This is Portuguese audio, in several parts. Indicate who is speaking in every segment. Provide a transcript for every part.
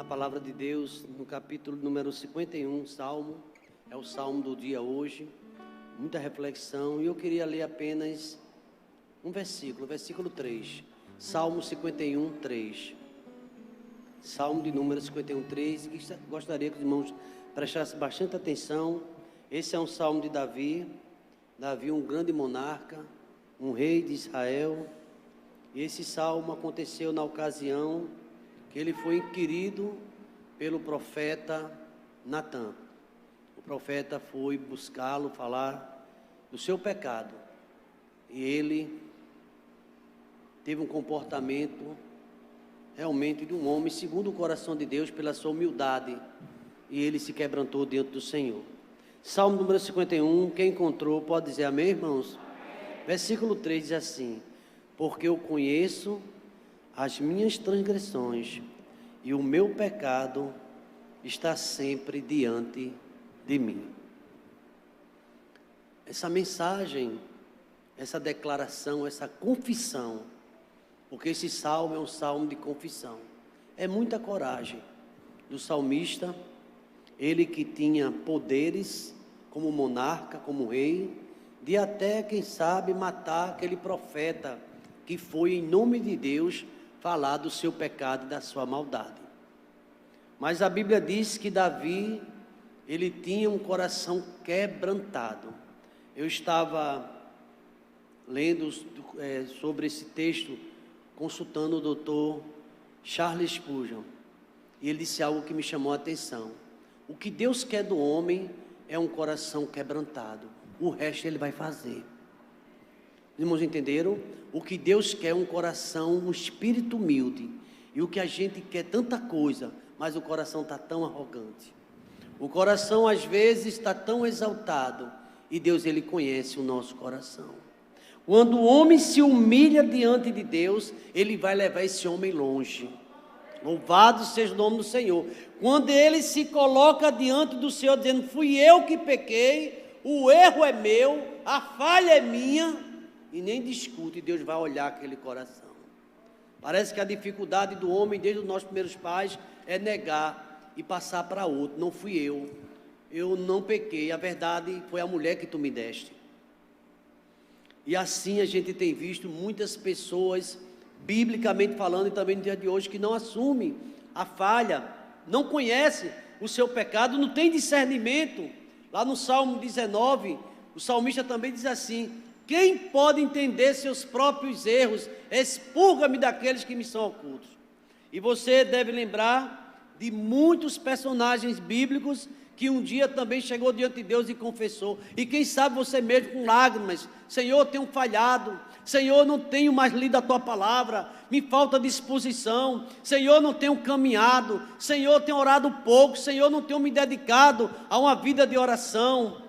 Speaker 1: palavra de Deus no capítulo número 51, Salmo, é o Salmo do dia hoje, muita reflexão, e eu queria ler apenas um versículo 3, Salmo 51, 3, Salmo de número 51, 3, e gostaria que os irmãos prestassem bastante atenção. Esse é um Salmo de Davi, um grande monarca, um rei de Israel, e esse Salmo aconteceu na ocasião que ele foi inquirido pelo profeta Natã. O profeta foi buscá-lo, falar do seu pecado. E ele teve um comportamento realmente de um homem segundo o coração de Deus, pela sua humildade. E ele se quebrantou diante do Senhor. Salmo número 51, quem encontrou pode dizer amém, irmãos? Amém. Versículo 3 diz assim: porque eu conheço as minhas transgressões, e o meu pecado está sempre diante de mim. Essa mensagem, essa declaração, essa confissão, porque esse salmo é um salmo de confissão, é muita coragem do salmista, ele que tinha poderes como monarca, como rei, de até, quem sabe, matar aquele profeta que foi, em nome de Deus, falar do seu pecado e da sua maldade. Mas a Bíblia diz que Davi, ele tinha um coração quebrantado. Eu estava lendo sobre esse texto, consultando o doutor Charles Spurgeon, e ele disse algo que me chamou a atenção. O que Deus quer do homem é um coração quebrantado, o resto ele vai fazer. Os irmãos entenderam? O que Deus quer é um coração, um espírito humilde. E o que a gente quer, tanta coisa, mas o coração está tão arrogante. O coração às vezes está tão exaltado. E Deus, ele conhece o nosso coração. Quando o homem se humilha diante de Deus, ele vai levar esse homem longe. Louvado seja o nome do Senhor. Quando ele se coloca diante do Senhor, dizendo: fui eu que pequei, o erro é meu, a falha é minha, e nem discute, Deus vai olhar aquele coração. Parece que a dificuldade do homem, desde os nossos primeiros pais, é negar e passar para outro. Não fui eu não pequei, a verdade foi a mulher que tu me deste. E assim a gente tem visto muitas pessoas, biblicamente falando, e também no dia de hoje, que não assumem a falha, não conhecem o seu pecado, não tem discernimento. Lá no Salmo 19, o salmista também diz assim: quem pode entender seus próprios erros? Expurga-me daqueles que me são ocultos. E você deve lembrar de muitos personagens bíblicos que um dia também chegou diante de Deus e confessou. E quem sabe você mesmo com lágrimas: Senhor, tenho falhado. Senhor, não tenho mais lido a Tua palavra. Me falta disposição. Senhor, não tenho caminhado. Senhor, tenho orado pouco. Senhor, não tenho me dedicado a uma vida de oração.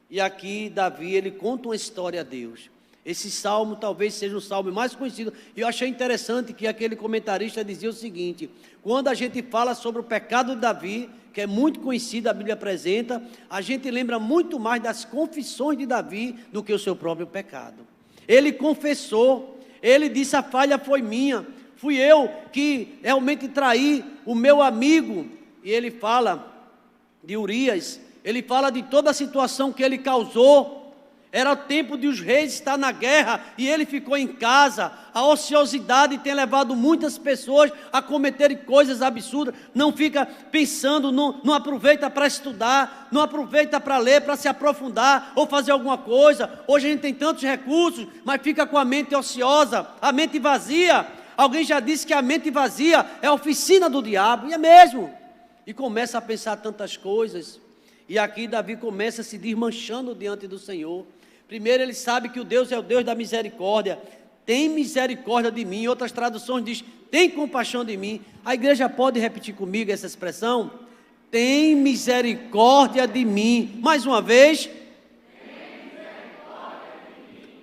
Speaker 1: E aqui Davi, ele conta uma história a Deus. Esse salmo talvez seja o salmo mais conhecido. E eu achei interessante que aquele comentarista dizia o seguinte: quando a gente fala sobre o pecado de Davi, que é muito conhecido, a Bíblia apresenta, a gente lembra muito mais das confissões de Davi do que o seu próprio pecado. Ele confessou, ele disse: a falha foi minha, fui eu que realmente traí o meu amigo. E ele fala de Urias, ele fala de toda a situação que ele causou. Era o tempo de os reis estar na guerra e ele ficou em casa. A ociosidade tem levado muitas pessoas a cometerem coisas absurdas. Não fica pensando, não aproveita para estudar, não aproveita para ler, para se aprofundar ou fazer alguma coisa. Hoje a gente tem tantos recursos, mas fica com a mente ociosa, a mente vazia. Alguém já disse que a mente vazia é a oficina do diabo, e é mesmo. E começa a pensar tantas coisas. E aqui Davi começa se desmanchando diante do Senhor. Primeiro ele sabe que o Deus é o Deus da misericórdia. Tem misericórdia de mim. Outras traduções diz: tem compaixão de mim. A igreja pode repetir comigo essa expressão? Tem misericórdia de mim. Mais uma vez.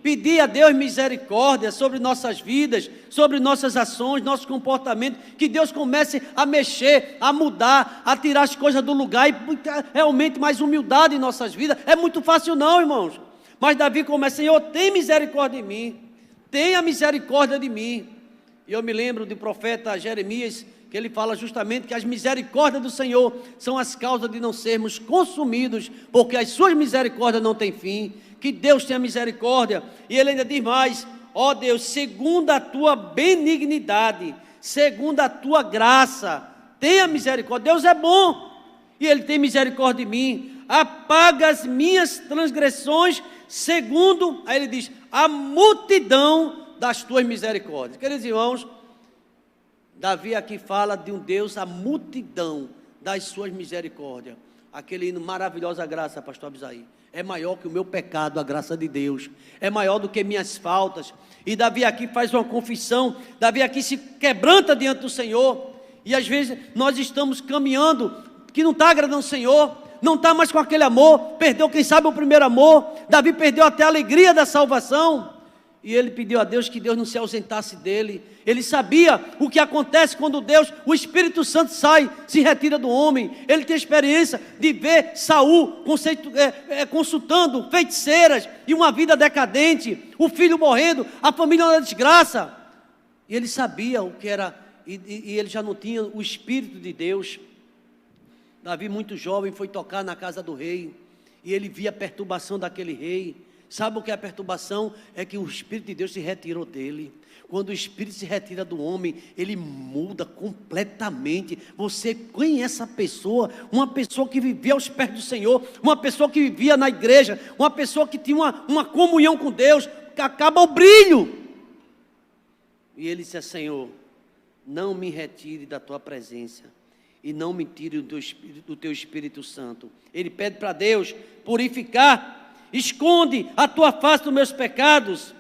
Speaker 1: Pedir a Deus misericórdia sobre nossas vidas, sobre nossas ações, nossos comportamentos, que Deus comece a mexer, a mudar, a tirar as coisas do lugar e realmente mais humildade em nossas vidas. É muito fácil não, irmãos. Mas Davi começa: Senhor, tem misericórdia de mim, tenha misericórdia de mim. E eu me lembro do profeta Jeremias, que ele fala justamente que as misericórdias do Senhor são as causas de não sermos consumidos, porque as suas misericórdias não têm fim, que Deus tenha misericórdia. E ele ainda diz mais: ó Deus, segundo a tua benignidade, segundo a tua graça, tenha misericórdia. Deus é bom, e Ele tem misericórdia de mim. Apaga as minhas transgressões, segundo, aí ele diz, a multidão das tuas misericórdias. Queridos irmãos, Davi aqui fala de um Deus, a multidão das suas misericórdias. Aquele hino, maravilhosa graça, pastor Abisaí, é maior que o meu pecado, a graça de Deus, é maior do que minhas faltas. E Davi aqui faz uma confissão, Davi aqui se quebranta diante do Senhor, e às vezes nós estamos caminhando, que não está agradando o Senhor, não está mais com aquele amor, perdeu quem sabe o primeiro amor, Davi perdeu até a alegria da salvação, e ele pediu a Deus que Deus não se ausentasse dele. Ele sabia o que acontece quando Deus, o Espírito Santo sai, se retira do homem. Ele tem experiência de ver Saul consultando feiticeiras e uma vida decadente, o filho morrendo, a família na desgraça. E ele sabia o que era, e ele já não tinha o Espírito de Deus. Davi, muito jovem, foi tocar na casa do rei, e ele via a perturbação daquele rei. Sabe o que é a perturbação? É que o Espírito de Deus se retirou dele. Quando o Espírito se retira do homem, ele muda completamente. Você conhece essa pessoa, uma pessoa que vivia aos pés do Senhor, uma pessoa que vivia na igreja, uma pessoa que tinha uma comunhão com Deus, que acaba o brilho. E ele disse: Senhor, não me retire da tua presença, e não me tire do teu Espírito Santo. Ele pede para Deus purificar. Esconde a tua face dos meus pecados.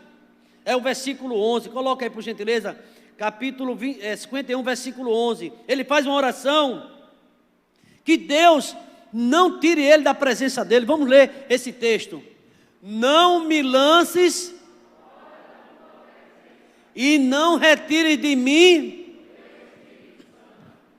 Speaker 1: É o versículo 11, coloca aí por gentileza, capítulo 51, versículo 11. Ele faz uma oração, que Deus não tire ele da presença dele. Vamos ler esse texto. Não me lances e não retire de mim.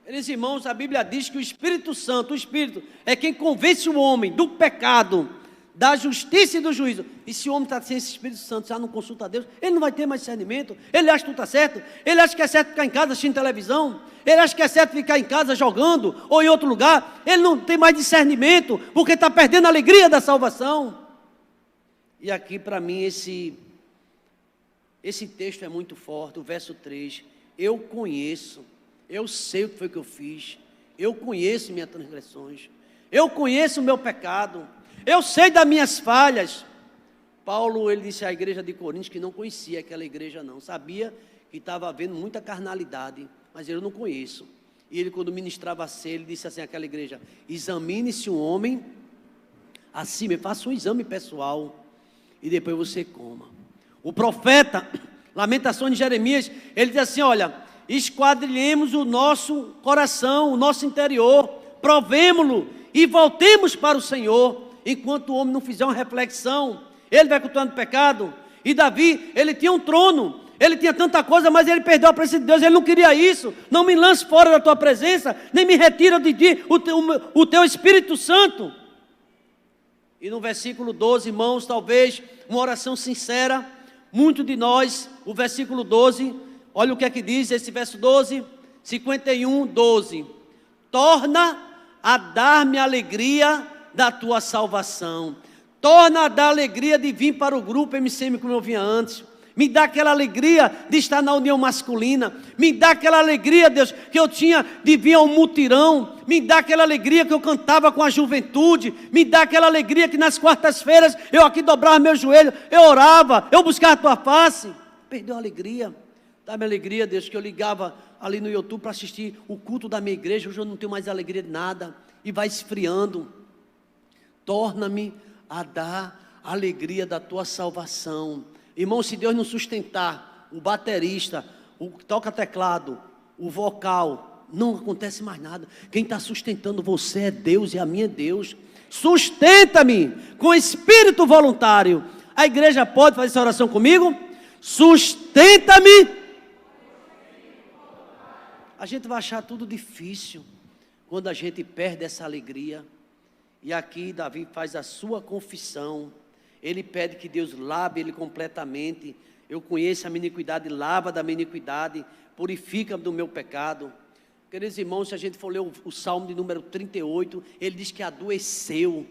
Speaker 1: Meus irmãos, a Bíblia diz que o Espírito Santo, o Espírito, é quem convence o homem do pecado, da justiça e do juízo. E se o homem está sem esse Espírito Santo, já não consulta a Deus, ele não vai ter mais discernimento. Ele acha que tudo está certo, ele acha que é certo ficar em casa assistindo televisão, ele acha que é certo ficar em casa jogando, ou em outro lugar. Ele não tem mais discernimento, porque está perdendo a alegria da salvação. E aqui para mim esse texto é muito forte, o verso 3. Eu conheço, eu sei o que foi que eu fiz, eu conheço minhas transgressões, eu conheço o meu pecado, eu sei das minhas falhas. Paulo, ele disse à igreja de Coríntios que não conhecia aquela igreja não, sabia que estava havendo muita carnalidade, mas eu não conheço. E ele, quando ministrava a ceia, ele disse assim àquela igreja: examine-se um homem assim, faça um exame pessoal e depois você coma. O profeta, Lamentações de Jeremias, ele diz assim: olha, esquadrilhemos o nosso coração, o nosso interior, provemo-lo e voltemos para o Senhor. Enquanto o homem não fizer uma reflexão, ele vai continuando no pecado. E Davi, ele tinha um trono, ele tinha tanta coisa, mas ele perdeu a presença de Deus, ele não queria isso. Não me lance fora da tua presença, nem me retira de ti o teu Espírito Santo. E no versículo 12, irmãos, talvez uma oração sincera, muito de nós, o versículo 12, olha o que é que diz esse verso 12, 51, 12. Torna a dar-me alegria da tua salvação, torna a dar alegria de vir para o grupo MCM como eu vinha antes, me dá aquela alegria de estar na união masculina, me dá aquela alegria, Deus, que eu tinha de vir ao mutirão, me dá aquela alegria que eu cantava com a juventude, me dá aquela alegria que nas quartas-feiras eu aqui dobrava meu joelho, eu orava, eu buscava a tua face. Perdeu a alegria. Dá-me alegria, Deus, que eu ligava ali no YouTube para assistir o culto da minha igreja, hoje eu não tenho mais alegria de nada, e vai esfriando. Torna-me a dar a alegria da tua salvação. Irmão, se Deus não sustentar o baterista, o que toca teclado, o vocal, não acontece mais nada. Quem está sustentando você é Deus e a minha é Deus. Sustenta-me com espírito voluntário. A igreja pode fazer essa oração comigo? Sustenta-me. A gente vai achar tudo difícil quando a gente perde essa alegria. E aqui Davi faz a sua confissão. Ele pede que Deus lave ele completamente. Eu conheço a minha iniquidade, lava da minha iniquidade, purifica-me do meu pecado. Queridos irmãos, se a gente for ler o Salmo de número 38, ele diz que adoeceu.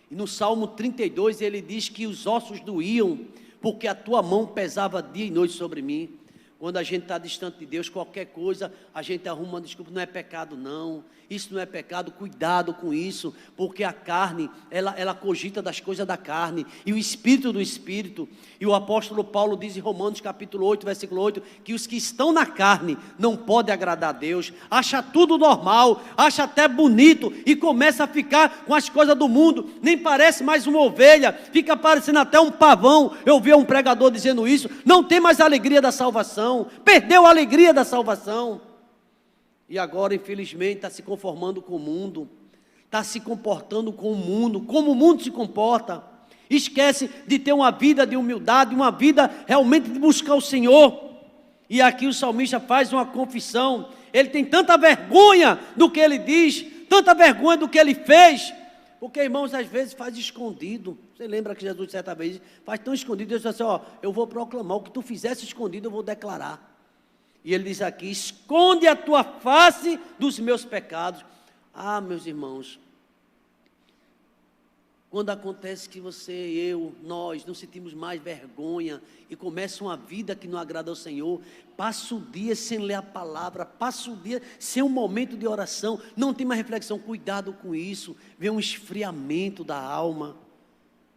Speaker 1: E no Salmo 32 ele diz que os ossos doíam, porque a tua mão pesava dia e noite sobre mim. Quando a gente está distante de Deus, qualquer coisa, a gente arruma uma desculpa, não é pecado não, isso não é pecado, cuidado com isso, porque a carne, ela cogita das coisas da carne, e o Espírito do Espírito, e o apóstolo Paulo diz em Romanos capítulo 8, versículo 8, que os que estão na carne não podem agradar a Deus, acha tudo normal, acha até bonito, e começa a ficar com as coisas do mundo, nem parece mais uma ovelha, fica parecendo até um pavão. Eu vi um pregador dizendo isso, não tem mais a alegria da salvação, perdeu a alegria da salvação, e agora infelizmente está se conformando com o mundo, está se comportando com o mundo, como o mundo se comporta, esquece de ter uma vida de humildade, uma vida realmente de buscar o Senhor. E aqui o salmista faz uma confissão, ele tem tanta vergonha do que ele diz, tanta vergonha do que ele fez, porque irmãos, às vezes faz escondido. Você lembra que Jesus certa vez faz tão escondido, Deus diz assim, ó, eu vou proclamar, o que tu fizesse escondido eu vou declarar. E ele diz aqui, esconde a tua face dos meus pecados. Ah, meus irmãos, quando acontece que você, nós não sentimos mais vergonha e começa uma vida que não agrada ao Senhor, passa o dia sem ler a palavra, passa o dia sem um momento de oração, não tem mais reflexão, cuidado com isso, vem um esfriamento da alma.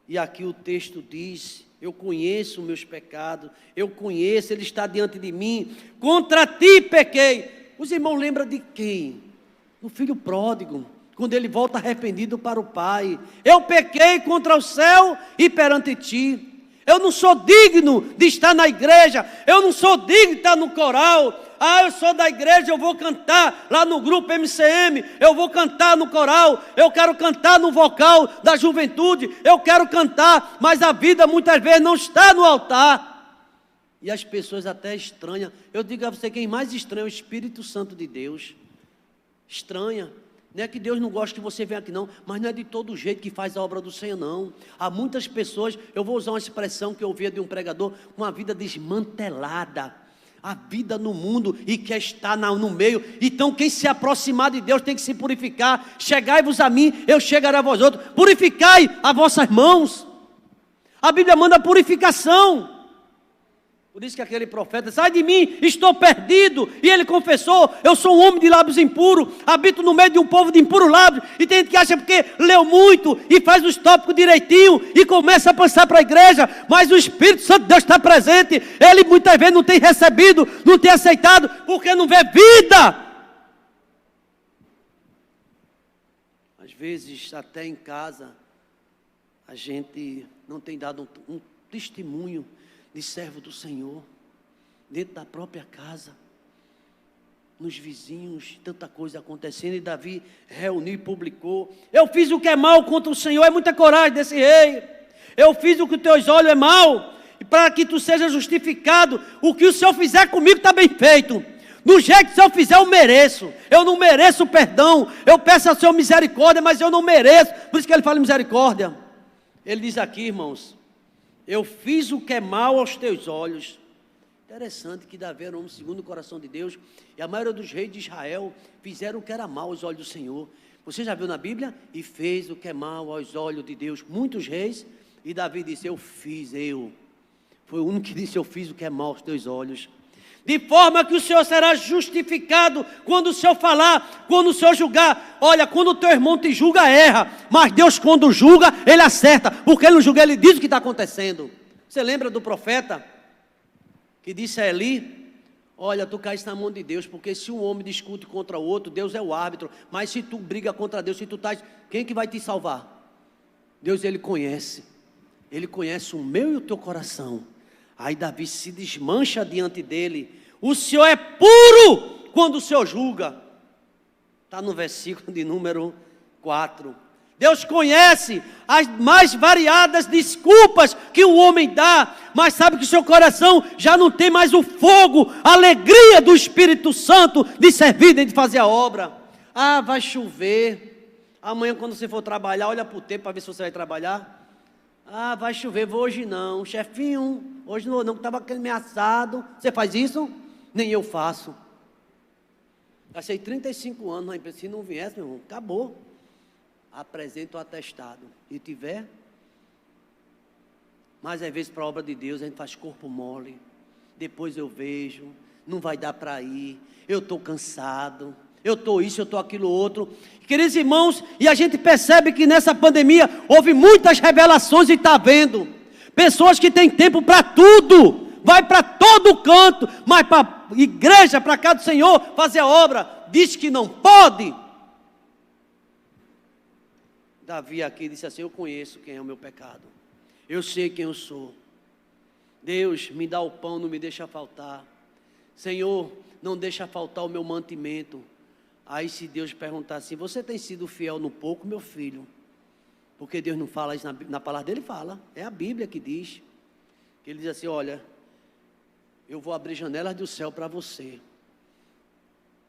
Speaker 1: E aqui o texto diz, eu conheço meus pecados, eu conheço, ele está diante de mim, contra ti pequei. Os irmãos lembram de quem? Do filho pródigo, quando ele volta arrependido para o pai, eu pequei contra o céu e perante ti, eu não sou digno de estar na igreja, eu não sou digno de estar no coral, eu sou da igreja, eu vou cantar lá no grupo MCM, eu vou cantar no coral, eu quero cantar no vocal da juventude, eu quero cantar, mas a vida muitas vezes não está no altar, e as pessoas até estranham. Eu digo a você, quem mais estranha é o Espírito Santo de Deus, estranha. Não é que Deus não gosta que você venha aqui não, mas não é de todo jeito que faz a obra do Senhor não. Há muitas pessoas, eu vou usar uma expressão que eu ouvia de um pregador, uma vida desmantelada, a vida no mundo e quer estar no meio. Então quem se aproximar de Deus tem que se purificar. Chegai-vos a mim, eu chegarei a vós outros. Purificai as vossas mãos. A Bíblia manda purificação. Por isso que aquele profeta, sai de mim, estou perdido. E ele confessou, eu sou um homem de lábios impuros, habito no meio de um povo de impuros lábios. E tem gente que acha porque leu muito e faz os tópicos direitinho e começa a passar para a igreja, mas o Espírito Santo de Deus está presente. Ele muitas vezes não tem recebido, não tem aceitado, porque não vê vida. Às vezes até em casa a gente não tem dado um testemunho de servo do Senhor, dentro da própria casa, nos vizinhos, tanta coisa acontecendo, e Davi reuniu e publicou, eu fiz o que é mal contra o Senhor, é muita coragem desse rei, eu fiz o que os teus olhos é mal, e para que tu seja justificado, o que o Senhor fizer comigo está bem feito, do jeito que o Senhor fizer eu não mereço perdão, eu peço ao Senhor misericórdia, mas eu não mereço, por isso que ele fala misericórdia. Ele diz aqui, irmãos, eu fiz o que é mal aos teus olhos. Interessante que Davi era um homem segundo o coração de Deus, e a maioria dos reis de Israel fizeram o que era mal aos olhos do Senhor. Você já viu na Bíblia? E fez o que é mal aos olhos de Deus. Muitos reis, e Davi disse, foi o único que disse, eu fiz o que é mal aos teus olhos. De forma que o Senhor será justificado quando o Senhor falar, quando o Senhor julgar. Olha, quando o teu irmão te julga, erra. Mas Deus quando julga, Ele acerta. Porque Ele não julga, Ele diz o que está acontecendo. Você lembra do profeta? Que disse a Eli, olha, tu caíste na mão de Deus. Porque se um homem discute contra o outro, Deus é o árbitro. Mas se tu briga contra Deus, se tu estás, quem que vai te salvar? Deus, Ele conhece. Ele conhece o meu e o teu coração. Aí Davi se desmancha diante dele. O Senhor é puro quando o Senhor julga. Está no versículo de número 4. Deus conhece as mais variadas desculpas que o homem dá, mas sabe que o seu coração já não tem mais o fogo, a alegria do Espírito Santo de servir, de fazer a obra. Ah, vai chover. Amanhã quando você for trabalhar, olha para o tempo para ver se você vai trabalhar. Ah, vai chover, vou hoje não, chefinho, hoje não, estava ameaçado. Você faz isso? Nem eu faço. Passei 35 anos na empresa. Se não viesse, meu irmão, acabou. Apresenta o atestado. E tiver. Mas às vezes, para a obra de Deus, a gente faz corpo mole. Depois eu vejo. Não vai dar para ir. Eu estou cansado. Eu estou isso, eu estou aquilo outro. Queridos irmãos, e a gente percebe que nessa pandemia houve muitas revelações e está vendo. Pessoas que têm tempo para tudo. Vai para todo canto. Mas para a igreja, para a casa do Senhor, fazer a obra, diz que não pode. Davi aqui disse assim: eu conheço quem é o meu pecado. Eu sei quem eu sou. Deus, me dá o pão, não me deixa faltar. Senhor, não deixa faltar o meu mantimento. Aí se Deus perguntar assim: você tem sido fiel no pouco, meu filho? Porque Deus não fala isso na palavra dele, fala. É a Bíblia que diz. Que ele diz assim: olha, eu vou abrir janelas do céu para você.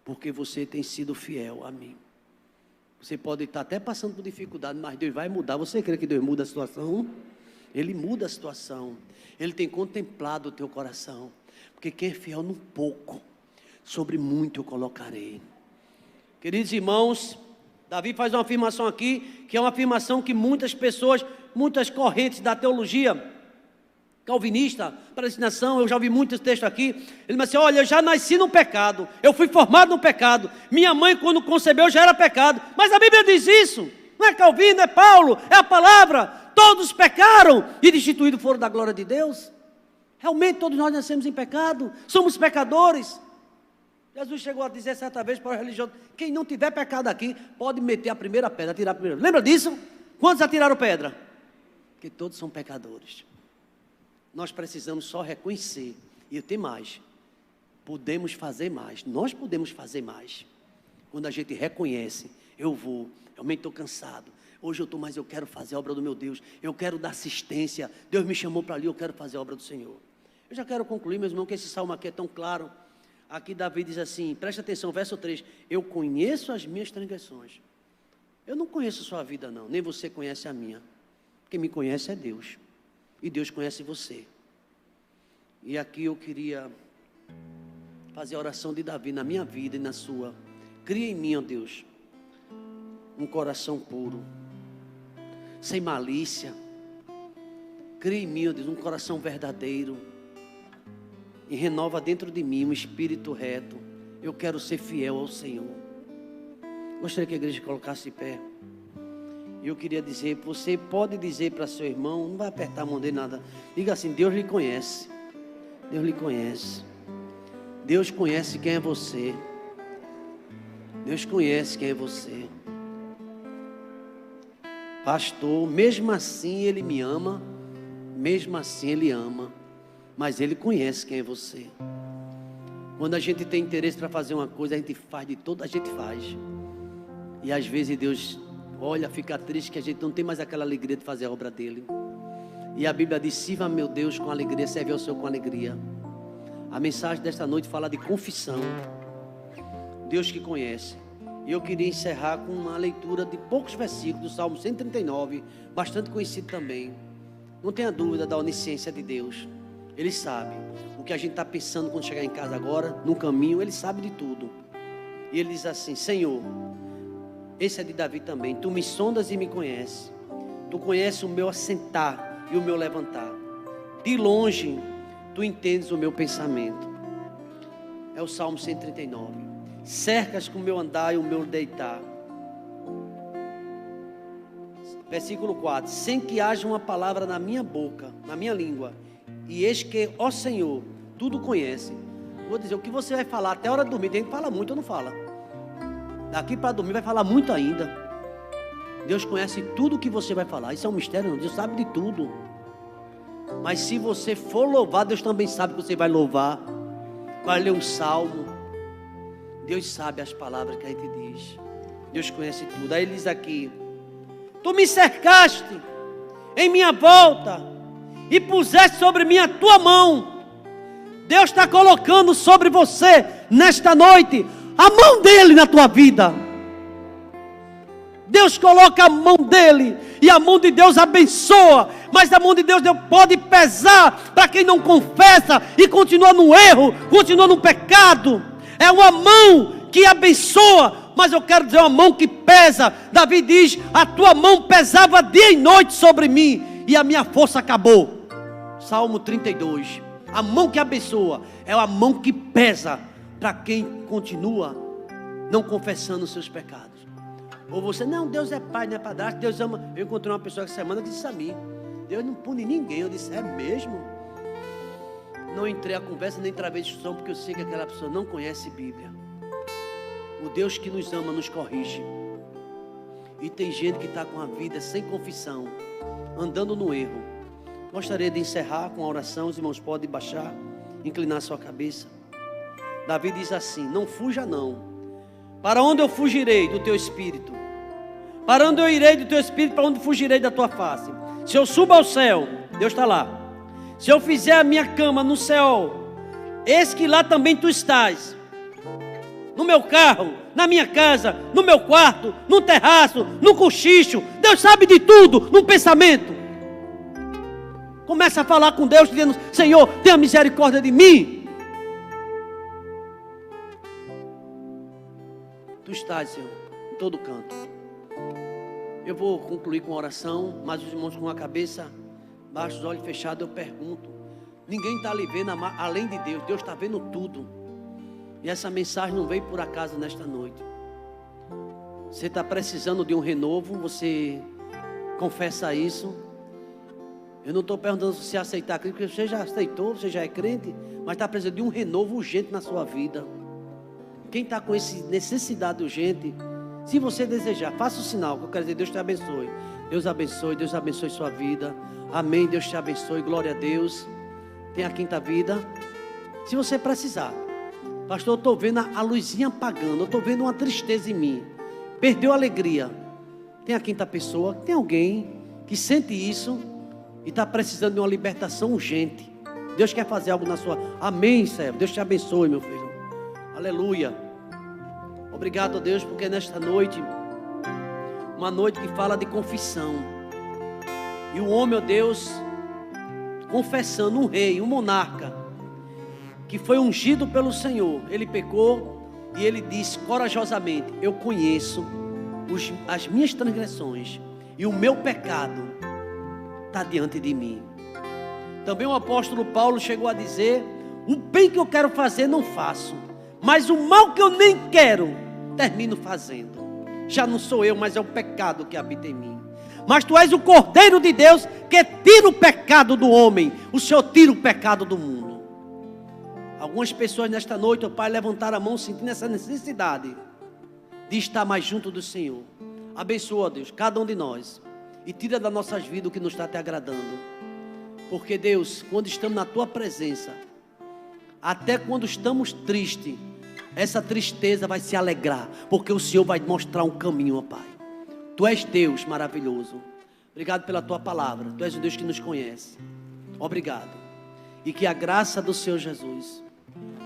Speaker 1: Porque você tem sido fiel a mim. Você pode estar até passando por dificuldade, mas Deus vai mudar. Você crê que Deus muda a situação? Ele muda a situação. Ele tem contemplado o teu coração. Porque quem é fiel no pouco, sobre muito eu colocarei. Queridos irmãos, Davi faz uma afirmação aqui, que é uma afirmação que muitas pessoas, muitas correntes da teologia calvinista, predestinação, eu já ouvi muitos textos aqui. Ele diz assim: olha, eu já nasci no pecado, eu fui formado no pecado, minha mãe quando concebeu já era pecado. Mas a Bíblia diz isso, não é Calvino, é Paulo, é a palavra. Todos pecaram e destituídos foram da glória de Deus. Realmente todos nós nascemos em pecado, somos pecadores. Jesus chegou a dizer certa vez para os religiosos: quem não tiver pecado aqui, pode meter a primeira pedra, atirar a primeira. Lembra disso? Quantos atiraram pedra? Porque todos são pecadores. Nós precisamos só reconhecer. E tem mais. Podemos fazer mais. Nós podemos fazer mais. Quando a gente reconhece: eu realmente estou cansado. Hoje eu estou, mas eu quero fazer a obra do meu Deus. Eu quero dar assistência. Deus me chamou para ali, eu quero fazer a obra do Senhor. Eu já quero concluir, meus irmãos, que esse salmo aqui é tão claro. Aqui Davi diz assim, presta atenção, verso 3. Eu conheço as minhas transgressões. Eu não conheço a sua vida não, nem você conhece a minha. Quem me conhece é Deus. E Deus conhece você. E aqui eu queria fazer a oração de Davi na minha vida e na sua. Cria em mim, ó Deus, um coração puro, sem malícia. Cria em mim, ó Deus, um coração verdadeiro. E renova dentro de mim um espírito reto. Eu quero ser fiel ao Senhor. Gostaria que a igreja colocasse de pé. E eu queria dizer, você pode dizer para seu irmão, não vai apertar a mão dele nada. Diga assim: Deus lhe conhece. Deus lhe conhece. Deus conhece quem é você. Deus conhece quem é você. Pastor, mesmo assim Ele me ama. Mesmo assim Ele ama. Mas Ele conhece quem é você. Quando a gente tem interesse para fazer uma coisa, a gente faz de toda, a gente faz. E às vezes Deus olha, fica triste que a gente não tem mais aquela alegria de fazer a obra dEle. E a Bíblia diz: sirva meu Deus com alegria, serve ao Senhor com alegria. A mensagem desta noite fala de confissão. Deus que conhece. E eu queria encerrar com uma leitura de poucos versículos do Salmo 139, bastante conhecido também. Não tenha dúvida da onisciência de Deus. Ele sabe o que a gente está pensando quando chegar em casa agora, no caminho, Ele sabe de tudo. E Ele diz assim: Senhor, esse é de Davi também, Tu me sondas e me conheces. Tu conheces o meu assentar e o meu levantar. De longe, Tu entendes o meu pensamento. É o Salmo 139. Cercas com o meu andar e o meu deitar. Versículo 4. Sem que haja uma palavra na minha boca, na minha língua. E eis que, ó Senhor, tudo conhece. Vou dizer, o que você vai falar até a hora de dormir, tem gente que fala muito ou não fala. Daqui para dormir vai falar muito ainda. Deus conhece tudo o que você vai falar. Isso é um mistério, não? Deus sabe de tudo. Mas se você for louvar, Deus também sabe que você vai louvar. Vai ler um salmo. Deus sabe as palavras que a gente diz. Deus conhece tudo. Aí ele diz aqui: Tu me cercaste em minha volta e puseste sobre mim a tua mão. Deus está colocando sobre você nesta noite a mão dele na tua vida. Deus coloca a mão dele e a mão de Deus abençoa, mas a mão de Deus pode pesar para quem não confessa e continua no erro, continua no pecado. É uma mão que abençoa, mas eu quero dizer uma mão que pesa. Davi diz: a tua mão pesava dia e noite sobre mim, e a minha força acabou. Salmo 32. A mão que abençoa é a mão que pesa para quem continua não confessando os seus pecados. Ou você, não, Deus é pai, não é padrasto, Deus ama. Eu encontrei uma pessoa essa semana que disse a mim: Deus não pune ninguém. Eu disse: é mesmo? Não entrei a conversa, nem travei discussão, porque eu sei que aquela pessoa não conhece Bíblia. O Deus que nos ama nos corrige. E tem gente que está com a vida sem confissão, andando no erro. Gostaria de encerrar com a oração. Os irmãos podem baixar, inclinar sua cabeça. Davi diz assim: não fuja não. Para onde eu fugirei do teu espírito? Para onde eu irei do teu espírito? Para onde fugirei da tua face? Se eu subo ao céu, Deus está lá. Se eu fizer a minha cama no céu, eis que lá também tu estás. No meu carro, na minha casa, no meu quarto, no terraço, no cochicho. Deus sabe de tudo, no pensamento. Começa a falar com Deus, dizendo: Senhor, tenha misericórdia de mim. Tu estás, Senhor, em todo canto. Eu vou concluir com a oração, mas os irmãos com a cabeça baixa, os olhos fechados, eu pergunto. Ninguém está ali vendo além de Deus. Deus está vendo tudo. E essa mensagem não veio por acaso nesta noite. Você está precisando de um renovo, você confessa isso. Eu não estou perguntando se você aceitar Cristo, porque você já aceitou, você já é crente, mas está precisando de um renovo urgente na sua vida. Quem está com essa necessidade urgente, se você desejar, faça o sinal, que eu quero dizer: Deus te abençoe. Deus abençoe sua vida. Amém, Deus te abençoe, glória a Deus. Tem a quinta vida. Se você precisar, pastor, eu estou vendo a luzinha apagando, eu estou vendo uma tristeza em mim, perdeu a alegria. Tem a quinta pessoa, tem alguém que sente isso e está precisando de uma libertação urgente. Deus quer fazer algo na sua... Amém, servo. Deus te abençoe, meu filho. Aleluia. Obrigado a Deus, porque nesta noite, uma noite que fala de confissão. E o homem, ó Deus, confessando, um rei, um monarca, que foi ungido pelo Senhor, ele pecou e ele disse corajosamente: eu conheço as minhas transgressões e o meu pecado está diante de mim. Também o apóstolo Paulo chegou a dizer: o bem que eu quero fazer não faço, mas o mal que eu nem quero termino fazendo. Já não sou eu, mas é o pecado que habita em mim. Mas tu és o Cordeiro de Deus que tira o pecado do homem. O Senhor tira o pecado do mundo. Algumas pessoas nesta noite, ó Pai, levantaram a mão sentindo essa necessidade de estar mais junto do Senhor. Abençoa, Deus, cada um de nós, e tira das nossas vidas o que não está te agradando. Porque, Deus, quando estamos na Tua presença, até quando estamos tristes, essa tristeza vai se alegrar, porque o Senhor vai mostrar um caminho, ó Pai. Tu és Deus maravilhoso. Obrigado pela Tua palavra. Tu és o Deus que nos conhece. Obrigado. E que a graça do Senhor Jesus,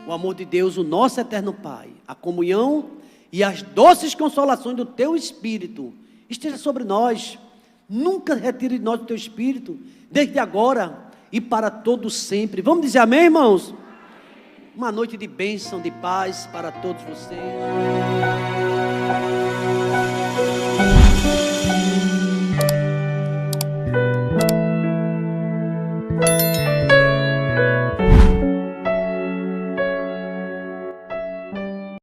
Speaker 1: o amor de Deus, o nosso eterno Pai, a comunhão e as doces consolações do Teu Espírito esteja sobre nós. Nunca retire de nós o Teu Espírito, desde agora e para todo sempre. Vamos dizer amém, irmãos? Uma noite de bênção, de paz para todos vocês.